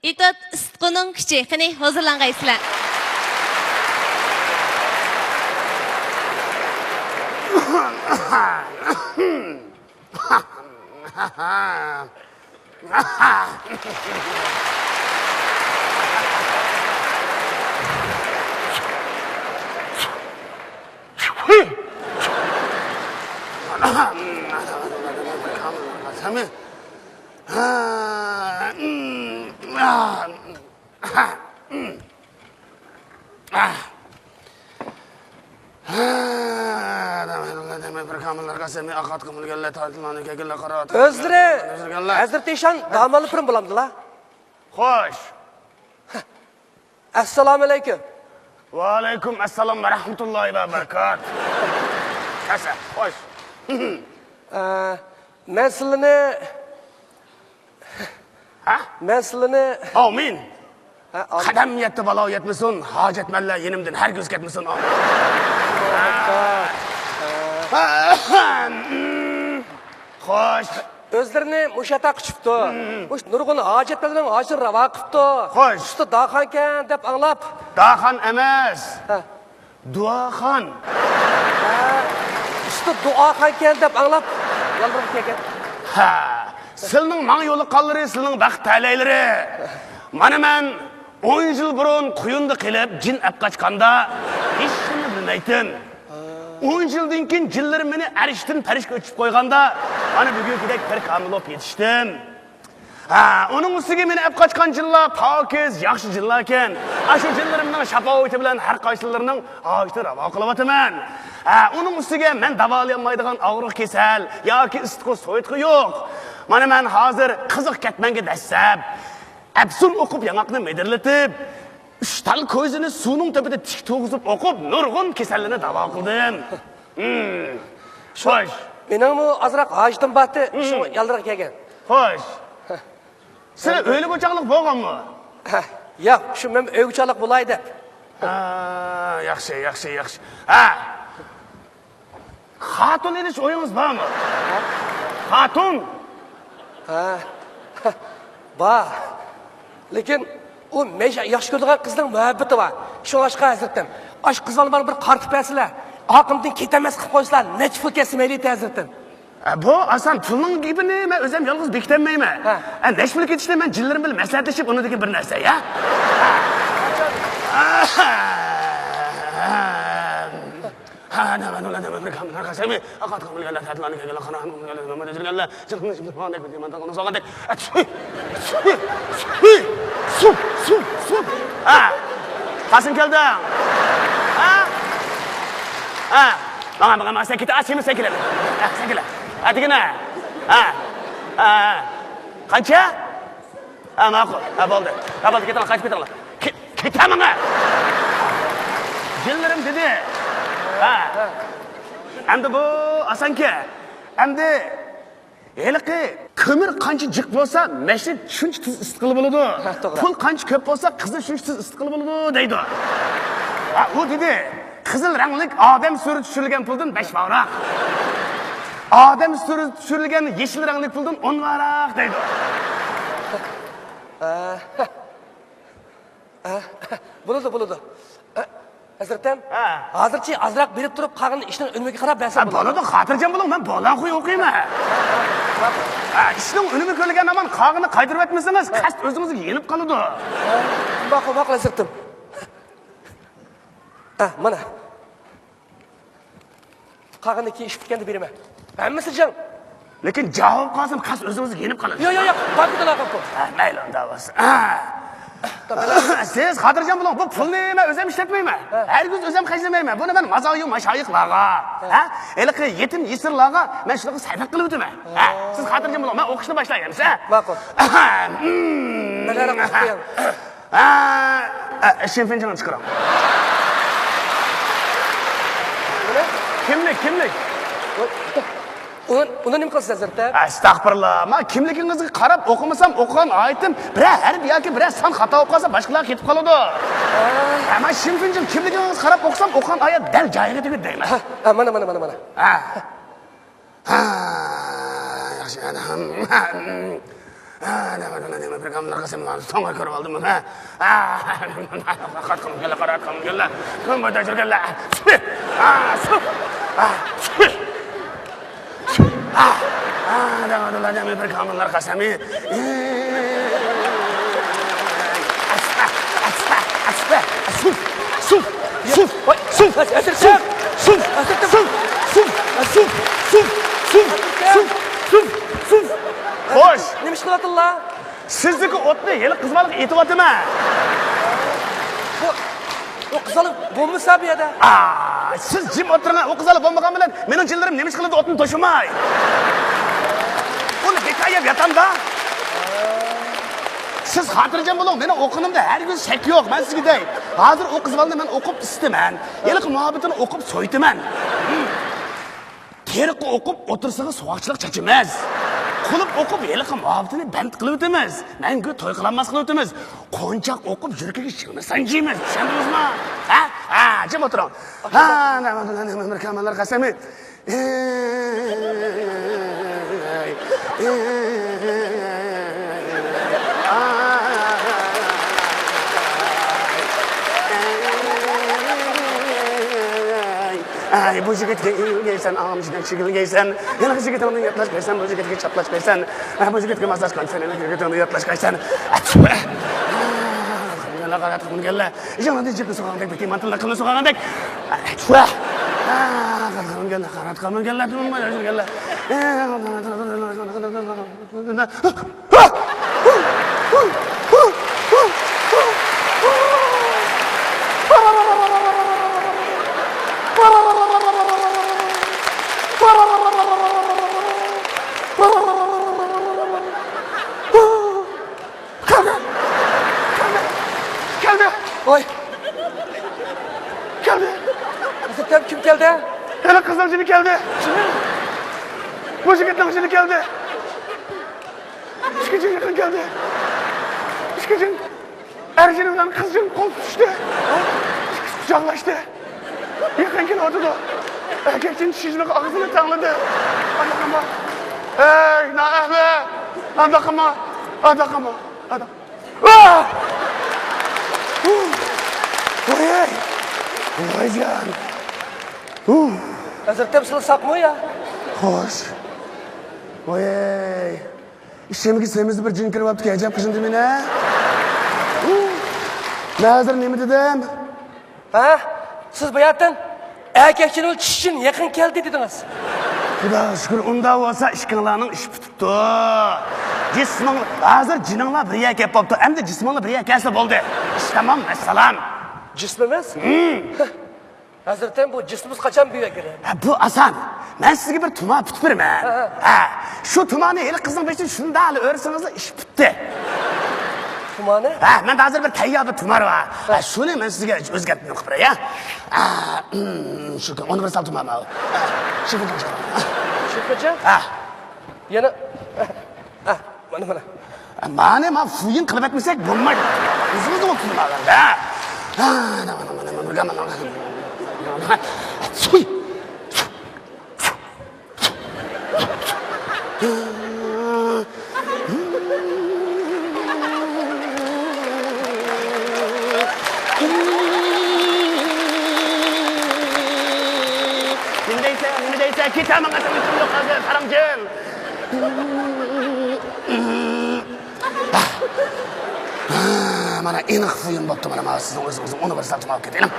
İtot ısıtqının küçü. Qani hazırlanğaysızlar. Özleri, Hazret Eşan damalı pırım bulamdılar. Hoş. Assalamu aleyküm. Ve aleyküm esselam ve rahmetullahi ve berekat. Kasa, hoş. Ben sizini... Ha? Ben sizini... Amin. Amin. Kadem yetti bala yetmesin, hacetmelle yenimdin her göz ketmesin. Amin. Hoş. Özlerini muşata kıçıptı. Muş nurgunu hacet bilen aşır rava kıptı. Hoş. Usta dağhanken dep anlap. Dağhan emez. Ha. Duahan. Usta duahanken dep anlap. Yalvarıp keken. Ha. Silning mang yo'li qallari, silning baxt talaylari. Mana men 10 yil burun quyundi qilib, jin ap qochganda hech kimni bilmaydim. 10 yildan keyin jinlar meni arishdan parishga o'chib qo'yganda, mana bugünkidek bir kamil bo'lib yetishdim. Ha, uning ustiga meni ap qochgan jinlar pokiz, yaxshi jinlar ekan. Shu jinlarimning shafovati bilan har qaysilarining oyiti ravo qilyapman. Ha, uning ustiga men davolayolmaydigan og'riq kasal yoki istiqo so'yitqi yo'q. Mana men hozir qiziq ketmanga dastlab Absun o'qib yanaqni medirlatib, 3 tal ko'zini suvning tubida tik to'g'izib o'qib, nurg'un kasallikni davo qildim. Xo'sh. Mening bu azroq hajdim batdi, shu yaldiroq kelgan. Xo'sh. Sizlar o'ylik o'chaqliq bo'lganmi? Yo'q, shu men o'g'chalik bo'laydi. Yaxshi, yaxshi, yaxshi. Ha. Xatun edish o'yingiz bormi? Xatun? Ba. Lekin o meşe yaxshi ko'rgan qizning muhabbati bor. Shunga hazratim. Ash qizlarni bana bir qartib bersizlar. Aqimdan ketamas qilib qo'ysizlar. Nech pul kesmayli hazratim. Bu asan pulning gapini men o'zim yolg'iz bekitolmayman. Nech pul ketishni men jinlarim bilan maslahatlashib uni degan bir narsa, ya. Qasım keldi. Bana sen git, sen gel. Sen gel. Hadi gene. Qancha? Ma'qul. Bo'ldi. Bo'ldi, ketaman, qaytib ketaman. Ketaman. Jinlarim dedi. Endi bu asanki. Endi Eliqi ko'mir qancha jiq bo'lsa, masjid shuncha tez istiqil bo'ladi. Pul qancha ko'p bo'lsa, qizni shuncha tez istiqil bo'ladi deydi. U dedi, qizil ranglik odam surati tushirilgan puldan 5 baroq. Odam surati tushirilgan yeshil ranglik puldan 10 baroq deydi. Bo'ladi. Hazratim, hozirchi azroq berib turib, qolgan ishning o'rniga qarab bersa bo'ladi. Bo'ladi, xotirjam bo'ling, men bolan qo'y o'qiyman. Ishning o'rniga ko'rgan aman qog'ini qaytarib etmasangiz, qasd o'zingizga yenib qoladi. Baqo hazratim. Mana. Qog'ini keyin ish bitganda beraman. Hammasi jon. Lekin javob qolsam, qasd o'zingizga yenib qoladi. Yo'q, papitala qilib qo'y. Mayli, davos. Siz xotirjam bo'ling, bu pulni men o'zim ishlatmayman. Hargiz o'zim xajlamayman. Buni men mazoyu mashoyixlarga, eliqi yetim yesirlarga men shunaqa sadaq qilib o'taman. Siz xotirjam bo'ling, men o'qishni boshlaymiz, Ma'qul. Nagara qo'ying. Shinfinchini chiqaraman. Kimlik? Uni nima qilasiz hazratim? Astag'firullah. Men kimligingizga qarab o'qimasam, o'qigan oyitim biror harf yoki biror son xato o'qib qolsa, boshqalar ketib qoladi. Men shimfinjim kimligingizga qarab o'qisam, o'qigan oyat dal joyiga tegadi deyman. Mana. Yaxshi. Nima bir kamlar qasam so'ngga ko'rib oldim mana. Qatqim kellar. Qanday jirganlar. Nima bir kamlar qasami. Xo'sh, nima ish qilyaptilar? sizniki o'tni yili qizmalik etyapman. Bu qizaloq bo'lmasa bu yerda. Siz jim o'tiring, u qizaloq bo'lmagan bilan mening jillarim nima ish qiladi o'tni to'shimay. Uni bekayib yatamda. Siz xotirjam bo'ling, meni o'qinimda har kun shak yo'q. Men sizga deyman. Hozir u qizbalni men o'qib istiman. Yiliq muhabbetini o'qib so'ytiman. Teriqi o'qib o'tirsangiz sovuqchilik chachimas. Qulib o'qib yiliq muhabbetini band qilib o'tamiz. Menga to'y qilmas qilib o'tamiz. Qo'nchoq o'qib yurkiga chiqni sanjiymiz. Tushundingizmi? Jim o'tiring. Nima kamallar qasami. Bu yigitga uylaysan, og'amchidan chigilgaysan. Yana yigitni yatlashgaysan, bu yigitga chaplashgaysan. Bu yigitga massaj qilsan, yana yigitni yatlashgaysan. Yana qarat qilganlar. Yana jibni so'g'andek, beki mantilla qilib so'g'andek. Qarat qilganlar, nima qilganlar. Oy. Geldi. Azizim kim geldi? Hele kızım şimdi geldi. Kimi? Bu yigitlar şimdi geldi. Işkıcın yakın geldi. Işkıcın. Ercan'ımdan kızcın kol tutuştu. Kucaklaştı. Yakın gel oturdu. Erkekçinin şişlik ağzını tanladı. Adakama. Ey na ehli. Adakama. Adakama. Adakama. Oy! Oy can. Azizim siz sakmı ya? Hoş. Oy! İşime gitsemiz bir cin kirib olibdi, ajab qizindi meni. Nazir nima dedim? Ha? Siz bu yerdan erkekçinin o'lchishsin yaqin keldi dediniz. Xudo shukr, unda bo'lsa ishqinglarning ish bitibdi. Jisming hozir jininglar bir yak kelib qopti. Endi jisminglar bir yak kelsa bo'ldi. Ish tamom, assalom. Cismimiz? Hazretim bu cismimiz kaçan büyüye girer? Bu asan. Ben sizge bir tuma bitip vermem. Şu tumanı hele kızın beşin şunu da alı öğretseniz iş bitti. Tumanı? Ben de hazır bir tayyar bir tumar var. Şunu ben sizge özgertmiyorum kıpırı ya. Şu onu bir sal tumam al. Şıkıcı. Şıkıcı? Yana... Bana. Bana ma fuyun kılıp etmesek bulmak. Üzümüzü mü tutumarlar be? Suy. Nimdeyse kitabın atımı için yok hazır karamcın. Mana aniq fuyun bo'pti, mana sizning o'zingiz uni bir saltim olib keting.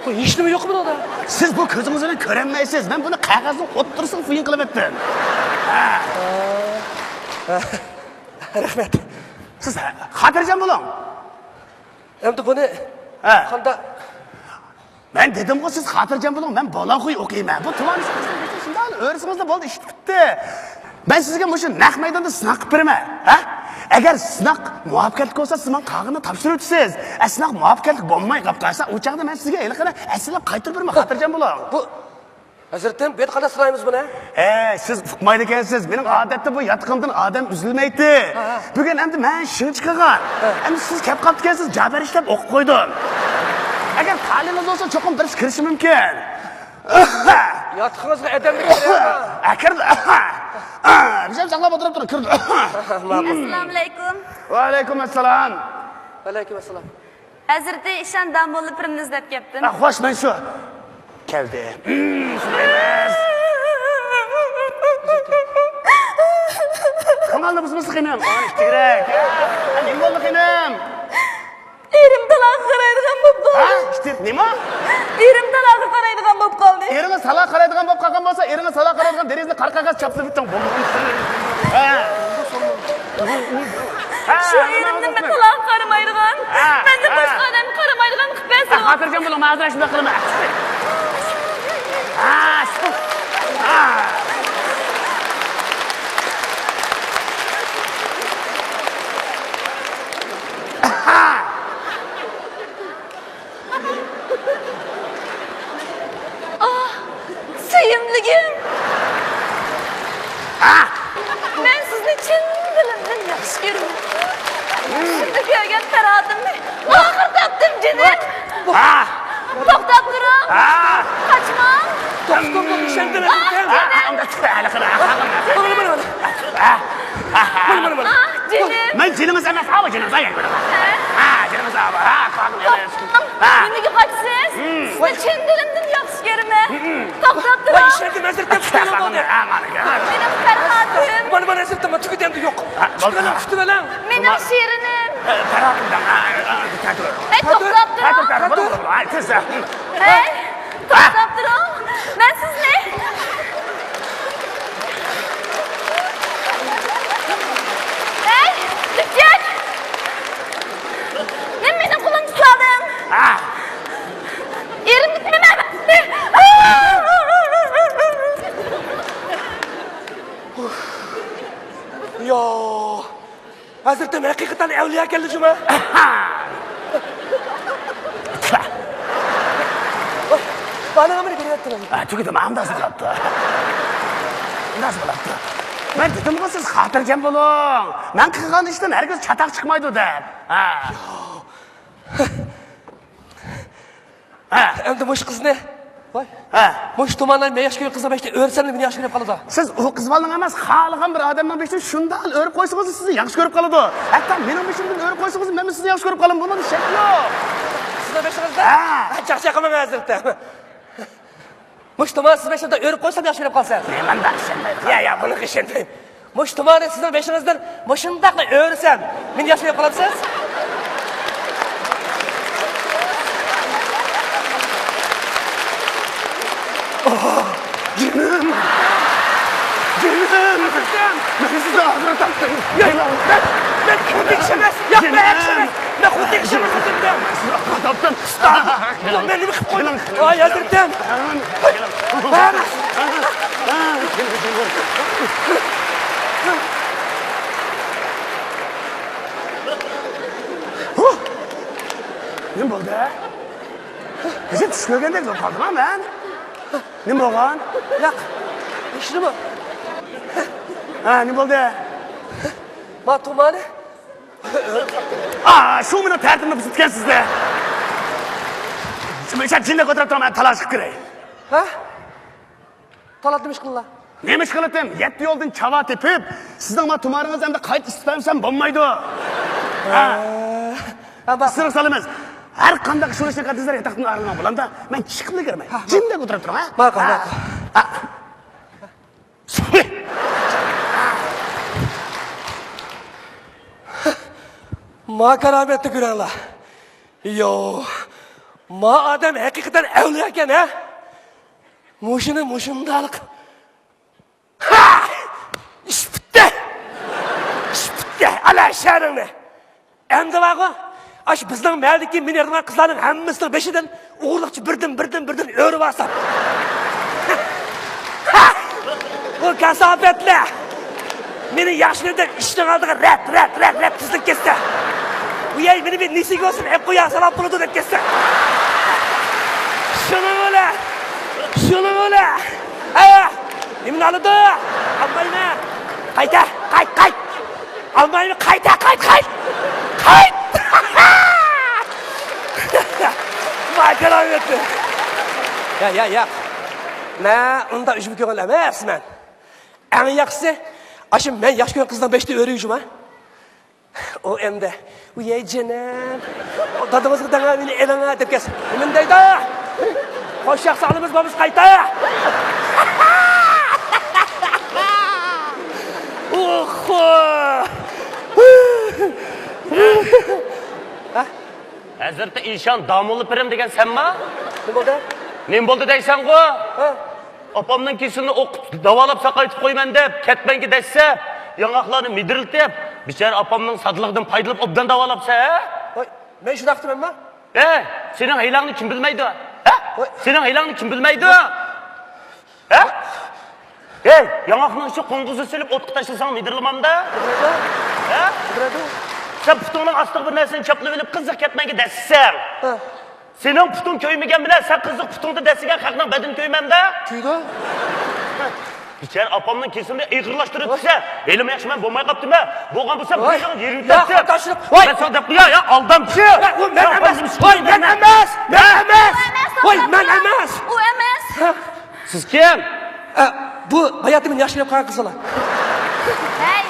Bu hech nima yo'qmi bunda? Siz bu ko'zingiz bilan ko'rolmaysiz. Men buni qog'ozga o'ttirsin fuyun qilib etdim. Rahmat. Siz xotirjam bo'ling. Endi buni qanda men dedim-ku siz xotirjam bo'ling. Men bola qo'y o'qiyman. Bu tuman shundan o'rsingiz bo'ldi, ish bitdi. Ben sizge bu naq maydonda sınaq qilib beraman. Agar sınaq muvaffaqiyatli bo'lsa, siz men qog'ini topshirib o'tasiz. Sınaq muvaffaqiyatli bo'lmay qolib qolsa, o chaqda men sizga eliqini aslab qaytarib beraman, xotirjam bo'ling. Bu Hazretim bet qana sıraymiz buni? Siz uqmaydi ekansiz. Mening odatda bu yotqindan odam uzilmaydi. Bugun endi men shu chiqagan. Endi siz kelib qolib ekansiz, jabar ishlab o'qib qo'ydim. Agar ta'limingiz bo'lsa, cho'qim bir kirish mumkin. Yotqingizga adamlik kerak. Akir Bir şey saklap oturup durun. Kırdı. Assalomu alaykum. Ve aleyküm esselam. Aleykümselam. Hazırda ishon Damolli pirimni izlab keldim. Hoş ben şu. Keldi. Şunayız. Kanalda mısın sıkınım? İşte gerek. Ne oldu kınım? Erim talaq qaraydigan bo'lib Ha? qoldi. İşte ne mi? Erim talaq qaraydigan bo'lib qoldi. Erine salak karaydıgan bop kalkan bolsa, erine salak karaydıgan denizde karkakas çapsı bitten bomba. Shu erimni men talaq qaramaydigan. Menda boshqa odam qaramaydigan qilib bersin. Hatırcam bulun, mağazara şunda kılma. Şu. Suyimligim. Men sizni chin dilimdan yaxshi ko'raman. Shunda ko'rgan tarotimni oxir topdim jinim. To'xtab turing. Qochmang. To'xtab ishondim. Jinim. Ben cinimiz emez, ama cinimiz ayın. Cinimiz abi. Nimaga qochsiz? Sizni chin dilimdan yaxshi ko'raman. To'xtab Vay turing. ishondim, hazratim. Mening Farhodim. Bana hazratim, tüketemdi yok. Tüketem. Mening Shirinim. Ferhat'ımdan. To'xtab turing. Hey, to'xtab turing. Men sizni Hey, dikkat! Men meni qo'limni tutdim. Erim nima? Yo. Hazratim hakikaten evliya geldi şuna. Bana mı geliyorsun? Çünkü de mağam nasıl yaptı? Nasıl yaptı? Ben dedim ki siz hatırcam bulun. Ben kıkan işten herkes çatak çıkmaydı der. Hem de boş kız ne? Vay. Boş dumanlar ben yaş gibi kızla beşte öğretsenle beni yaş gibi kalıdı. Siz o kız balın emas, xalıgan bir adamdan beşte şundan örüp koysanız sizi yaxşı görüp kalıdı. Hatta benim beşimden örüp koysanız ben sizi yaxşı görüp kalım. Bunun şek yok. Sizle beşinizde? Çak çak ama hazretim. Boş duman siz beşinizde örüp koysam yaş gibi kalsın. Hemen de akşamlar. Ya bunu kışındayım. Boş dumanı sizin beşinizden başındakla öğretsem beni yaş gibi kalırsınız. Canım. Canım. Ben sizi ağzına taktım. Ben kutik şemez. Ya ben şemez. Ben kutik şemez. Ben sizi ağzına taktım. Ulan beni mi koydun? Ay hazretim. Ne oldu? Bizi düşmegende kaldım ha ben. Ne oldu? Yak. İşte bu. Ne oldu? Ma tumanı. Şu munu tertibini buzutken sizde. Şimdi sen cinle götürüp durma, talaşıp gireyim. Ha? Talatmış kılla. Neymiş kılıtım? Yetti yoldun çava tepip, sizden ma tumarınız hem de kayıt istemsem bulmaydı. Sırık salımız. Her kandak şunu işte kadızlar yataktan ayrılma bulan da ben çıkımda girmeyim. Cinle götürüp durma. Bak. Ma kerametli gürenler. Yo. Ma adam hakikaten evliyken ha. Muşundalık. Ha! İş bitti. İş bitti. Ala şerrini. Endi bak o. Aş bizden meldeki minervan kızların hemmisinin beşiden uğurlukçu birden öğrü varsa. Bu kasafetle. Beni yaşlıdan işten aldığı rap tızlık kesti. Bu yay beni bir nisi görsün hep koyan salap buludu hep kesti. Şunu öyle. Aya. Emin alıdı. Almayma. Kayt. Almayma kayt. Vay kerametli. Ya. Ne onda üçbük yok emez men. Eng yaxshisi, aşı men yosh ko'rgan qizdan 5 ta o'riyjim ha. O endi, "Uyey canım, dadamızga danga meni elanga" deb kelsin. Nima deydi? Xo'sh, yaxshimiz bo'lmiz qayta. Hazırda inşan damılı pirim degen sen mi? Ne bo'ldi? Ne bo'ldi deysen ko? Opamның kesini o'qib davolab saqaytib qo'yman deb, ketmenga desa, yong'oqlarni midiriltib, bichara opamning sadliqdan foydalanib obdan davolabsa, ha? Voy, men shuni aytmanmi? Sening hiylangni kim bilmaydi? Sening hiylangni kim bilmaydi? Yong'oqning ichi qo'ng'izni silib o'tqa tashlasang midirilmanda? Biladi. Sen putunun astığı bir nesini çaplı bilip kızık ketmenge desen. Senin putun köymegen bile sen kızık putunda desigen kalknan bedin köymem de. Kuydu? İçer apamın kesimde eğırlaştırıp sen. Elime yaşaman bombayı kaptım ha. Boğan bu sen Vay. bıçağın yerini Ya, tepsin. kardeşim, Ben vay. sana depli ya aldamcı. Men emas. Voy, men emas. Men emas. Voy, men emas. O emas. Siz kim? Bu hayatımın yosh ko'rgan qizlar. Hey,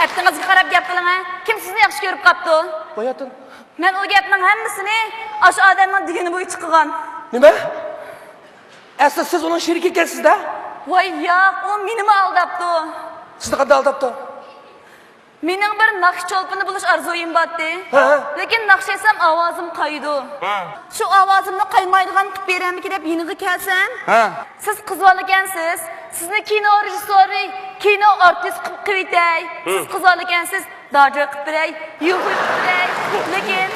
eptingizga qarab gap qiling ha. Kim sizni yaxshi ko'rib qapti? Hayatın. Men o gapning hammasini o'sha odamning degani bo'yicha qilgan. Nima? Asli siz uning sherigi ekansiz-da? Voy, yo'q, u meni aldabdi. Sizni qanday aldabdi? Mening bir naqsh cholpini bo'lish orzuyim botdi. Lekin naqsh etsam ovozim qaydi. Shu ovozimni qaymaydigan qilib beramiki deb yeniga kelsam, siz qizvola ekansiz. Sizni kino rejissyori, kino artist qilib qo'ytay. Siz qizvola ekansiz, darjo qilib beray, yuqi qilib beray. Lekin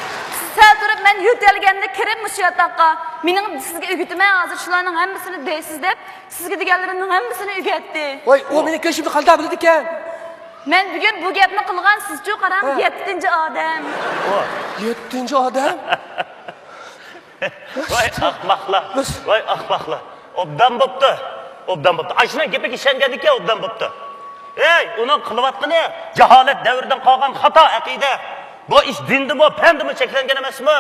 sal turib men yo'talganda kirib mush yotoqqa. Mening sizga o'g'itmay hozir shularning hammasini deysiz deb, sizga deganlarimning hammasini o'rgatdi. Voy, u meni ko'shimni qanday bildi ekan? Men bugun bu gapni qilgan sizchu qarang 7-odam. 7-odam? Vay ahmaklar. Vay ahmaklar. Obdan bo'pti. Obdan bo'pti. Ashuna gapiga ishonganiki obdan bo'pti. Uning qilyaptini jaholat davridan qolgan xato aqida. Bu ish dindimi, pandimi cheklangan emasmi?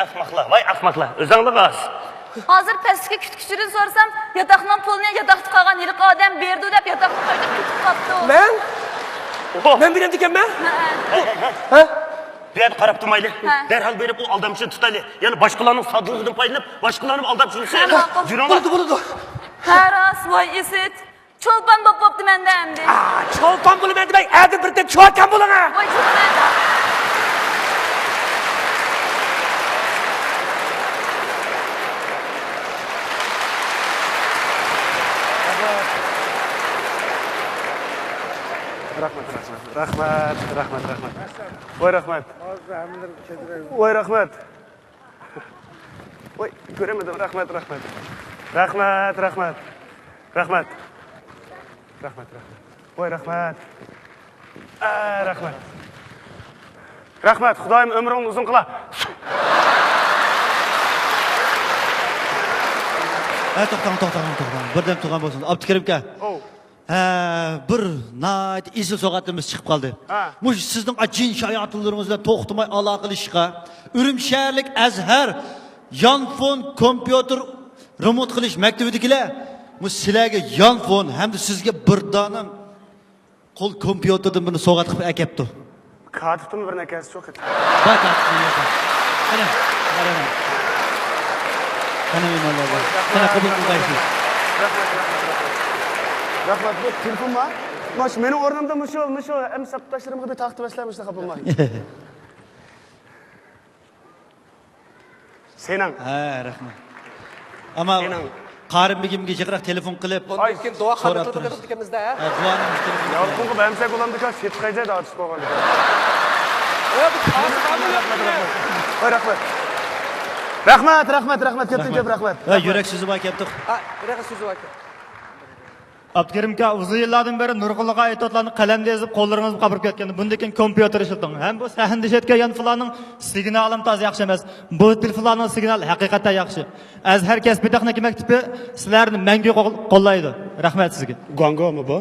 Ahmaklar. Vay ahmaklar. O'zinglar g'az. Hozir pastga kutkuchidan so'rasam, yotoqning pulini yotoqda qolgan yirik odam berdi deb yotoqni qaytib ketib qopti. Men bilan ekanman? Ben qarab turmayli. Derhal berib u aldamchini tutayli. Ya'ni boshqalarning sodligidan foydalanib, boshqalarni aldab yursa, Bo'ldi. Haras, voy esit. Cho'lpon bo'pti menda endi. Cho'lpon bo'laman demay, adi bir deb cho'lpon bo'laman. Voy cho'lpon. Rahmat. Voy rahmat. Voy rahmat. Voy, ko'ramadim. Rahmat. Voy rahmat. Rahmat, Xudoyim umringni uzun qila. To'xtang. Birdan turgan bo'lsin. Abdukarim aka. Bir nayt isil so'g'atimiz chiqib qoldi. Mush sizning ajin shayotinlaringizdan to'xtamay aloqalashishga, Urumsharlik Azhar yonfon kompyuter remont qilish maktabidagilar sizlarga yonfon hamda sizga bir dona qo'l kompyuterdan buni so'g'at qilib akapti. Katibimi bir nakasi yo'q edi. Qana qabul qilgaysiz. Rahmat, bu telefon mi? Maş, benim ornamda mışo, hem saptaşlarım gibi tahtı başlamış da kapılmak. Senan. Rahmat. Ama qarib begimga chaqirib telefon qilib, Bundan keyin duo qilib turib ekanmiz-da, ha? duoning telefoni. Yavrum ben size kullandık ha, yetkayca da artık koyalım. Rahmat, kettin gap rahmat. Yurak so'zi bor kelibdi. Bunaqa so'zi bor. Abdukarim aka uzun yillardan beri nurg'ulga aytotlarni qalamda yozib qo'llaringizni qabrib ketganda bundan keyin kompyuter ishlating. Ham bu sahnada ishlatgan filmning signali toz yaxshi emas. Bu telefonning signali haqiqatan yaxshi. Azhar kasbiy texnika maktabi sizlarni mangu qo'llaydi. Rahmat sizga. Gongo mu bu?